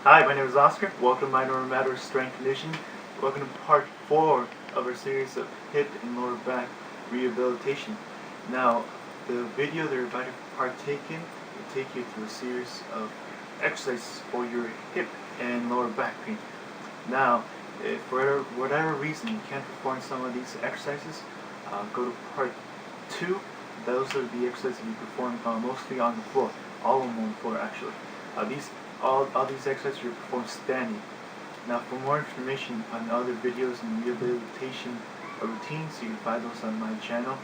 Hi, my name is Oscar. Welcome to Minority Matters Strength Conditioning. Welcome to part 4 of our series of hip and lower back rehabilitation. Now, the video that you're about to partake in will take you through a series of exercises for your hip and lower back pain. Now, if for whatever reason you can't perform some of these exercises, go to part 2. Those are the exercises you perform mostly on the floor, all of them on the floor actually. All these exercises you perform standing. Now, for more information on other videos and rehabilitation routines, you can find those on my channel,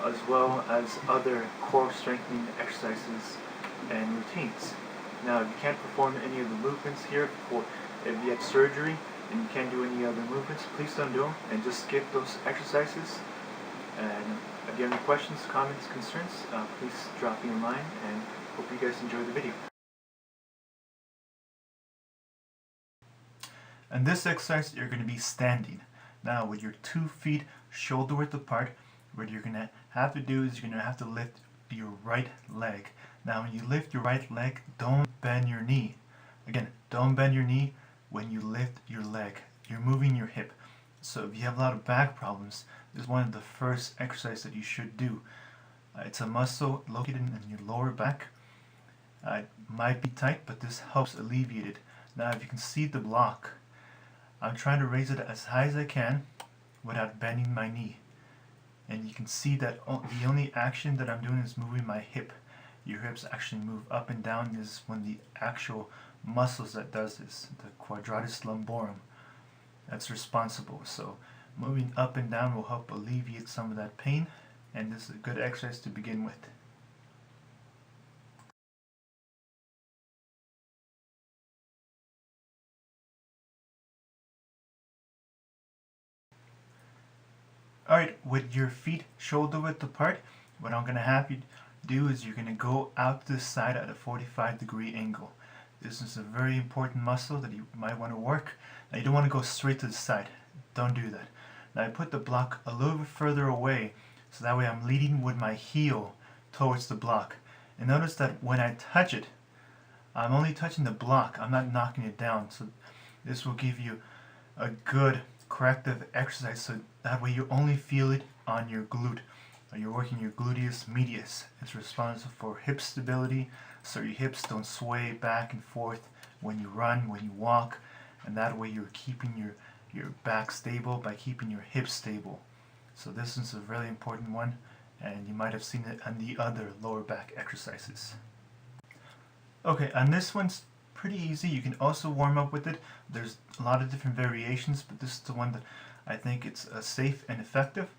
as well as other core strengthening exercises and routines. Now, if you can't perform any of the movements here, if you had surgery and you can't do any other movements, please don't do them and just skip those exercises. And if you have any questions, comments, concerns, please drop me a line, and hope you guys enjoy the video. In this exercise, you're going to be standing. Now, with your 2 feet shoulder width apart, what you're going to have to do is you're going to have to lift your right leg. Now, when you lift your right leg, don't bend your knee. Again, don't bend your knee when you lift your leg. You're moving your hip. So if you have a lot of back problems, this is one of the first exercises that you should do. It's a muscle located in your lower back. It might be tight, but this helps alleviate it. Now, if you can see the block, I'm trying to raise it as high as I can without bending my knee. And you can see that the only action that I'm doing is moving my hip. Your hips actually move up and down. This is one of the actual muscles that does this, the quadratus lumborum. That's responsible. So moving up and down will help alleviate some of that pain, and this is a good exercise to begin with. Alright, with your feet shoulder width apart, what I'm going to have you do is you're going to go out to the side at a 45-degree angle. This is a very important muscle that you might want to work. Now, you don't want to go straight to the side. Don't do that. Now, I put the block a little bit further away, so that way I'm leading with my heel towards the block. And notice that when I touch it, I'm only touching the block. I'm not knocking it down. So this will give you a good corrective exercise, so that way you only feel it on your glute. You're working your gluteus medius. It's responsible for hip stability, so your hips don't sway back and forth when you run, when you walk, and that way you're keeping your back stable by keeping your hips stable. So this is a really important one, and you might have seen it on the other lower back exercises. Okay, and this one's pretty easy. You can also warm up with it. There's a lot of different variations, but this is the one that I think it's safe and effective.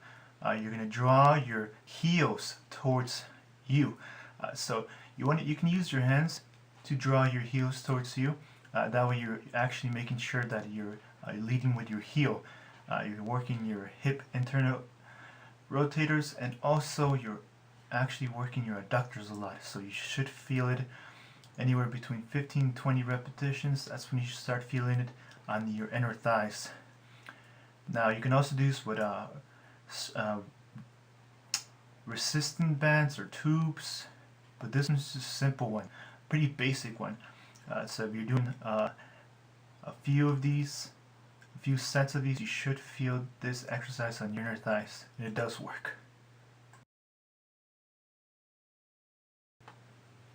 You're going to draw your heels towards you. So you can use your hands to draw your heels towards you. That way you're actually making sure that you're leading with your heel. You're working your hip internal rotators, and also you're actually working your adductors a lot. So you should feel it anywhere between 15 and 20 repetitions. That's when you should start feeling it on your inner thighs. Now, you can also do this with resistant bands or tubes, but this one's just a simple one, pretty basic one. So if you're doing a few of these, a few sets of these, you should feel this exercise on your inner thighs, and it does work.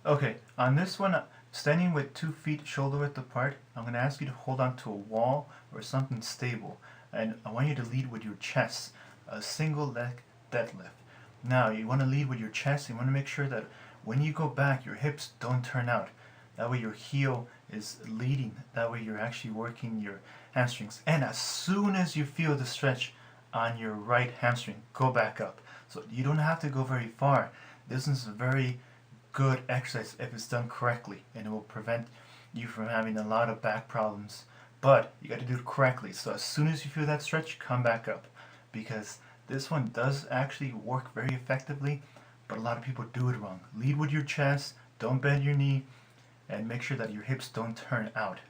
Okay, on this one, standing with 2 feet shoulder width apart, I'm going to ask you to hold on to a wall or something stable, and I want you to lead with your chest, a single leg deadlift. Now, you want to lead with your chest. You want to make sure that when you go back, your hips don't turn out. That way your heel is leading. That way you're actually working your hamstrings. And as soon as you feel the stretch on your right hamstring, go back up. So you don't have to go very far. This is a very good exercise if it's done correctly, and it will prevent you from having a lot of back problems. But you got to do it correctly. So as soon as you feel that stretch, come back up, because this one does actually work very effectively, but a lot of people do it wrong. Lead with your chest, don't bend your knee, and make sure that your hips don't turn out.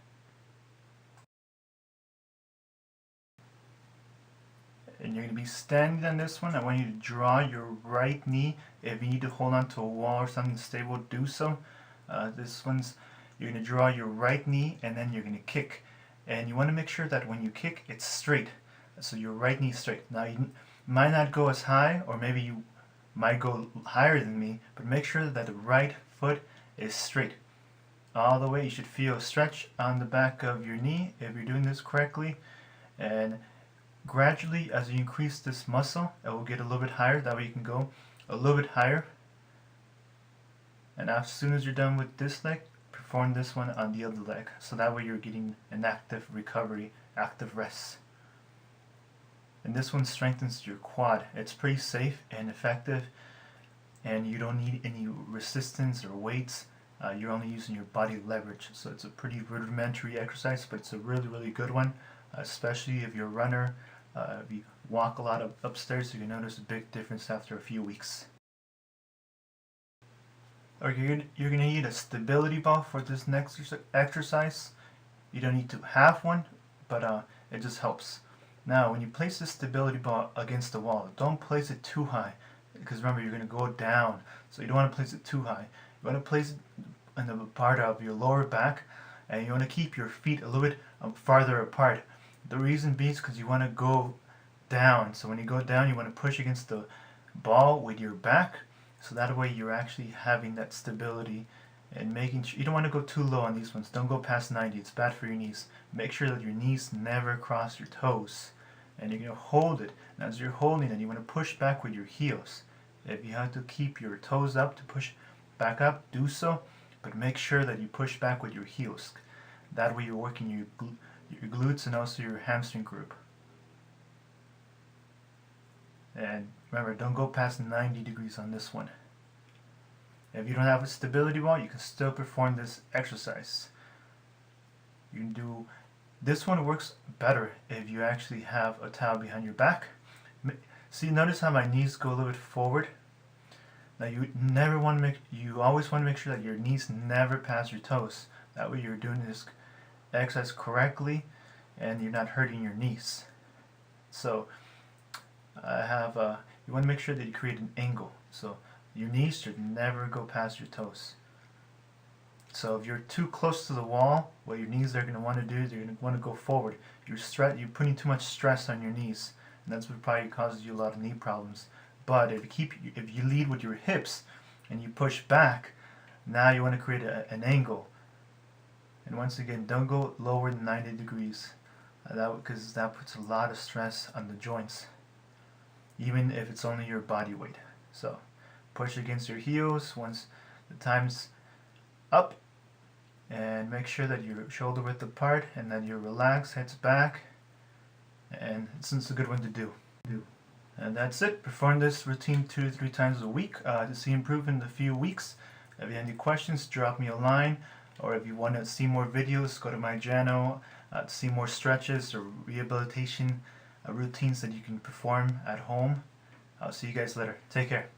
And you're going to be standing on this one. I want you to draw your right knee. If you need to hold on to a wall or something stable, do so. This one's you're going to draw your right knee and then you're going to kick. And you want to make sure that when you kick, it's straight. So your right knee is straight. Now you might not go as high, or maybe you might go higher than me, but make sure that the right foot is straight. All the way. You should feel a stretch on the back of your knee if you're doing this correctly. And gradually, as you increase this muscle, it will get a little bit higher. That way you can go a little bit higher. And as soon as you're done with this leg, perform this one on the other leg. So that way you're getting an active recovery, active rest. And this one strengthens your quad. It's pretty safe and effective, and you don't need any resistance or weights. You're only using your body leverage. So it's a pretty rudimentary exercise, but it's a really, really good one, especially if you're a runner. If you walk a lot upstairs, you can notice a big difference after a few weeks. Okay, you're going to need a stability ball for this next exercise. You don't need to have one, but it just helps. Now, when you place this stability ball against the wall, don't place it too high, because remember, you're going to go down, so you don't want to place it too high. You want to place it in the part of your lower back, and you want to keep your feet a little bit farther apart. The reason being is because you want to go down. So when you go down, you want to push against the ball with your back, so that way you're actually having that stability and making sure you don't want to go too low on these ones. Don't go past 90. It's bad for your knees. Make sure that your knees never cross your toes, and you're going to hold it. And as you're holding it, you want to push back with your heels. If you have to keep your toes up to push back up, do so, but make sure that you push back with your heels. That way you're working your glutes and also your hamstring group. And remember, don't go past 90 degrees on this one. If you don't have a stability ball, you can still perform this exercise. You can do this one. Works better if you actually have a towel behind your back. See, notice how my knees go a little bit forward. Now you always want to make sure that your knees never pass your toes. That way you're doing this exercise correctly and you're not hurting your knees. So you want to make sure that you create an angle. So your knees should never go past your toes. So if you're too close to the wall, what your knees are going to want to do is you're going to want to go forward. You're putting too much stress on your knees, and that's what probably causes you a lot of knee problems. But if you lead with your hips and you push back, now you want to create an angle. And once again, don't go lower than 90 degrees, because that puts a lot of stress on the joints, even if it's only your body weight. So push against your heels once the time's up, and make sure that your shoulder width apart and that you're relaxed, head's back, and it's a good one to do. And that's it. Perform this routine 2 to 3 times a week to see improvement in a few weeks. If you have any questions, drop me a line, or if you want to see more videos, go to my channel to see more stretches or rehabilitation routines that you can perform at home. I'll see you guys later. Take care.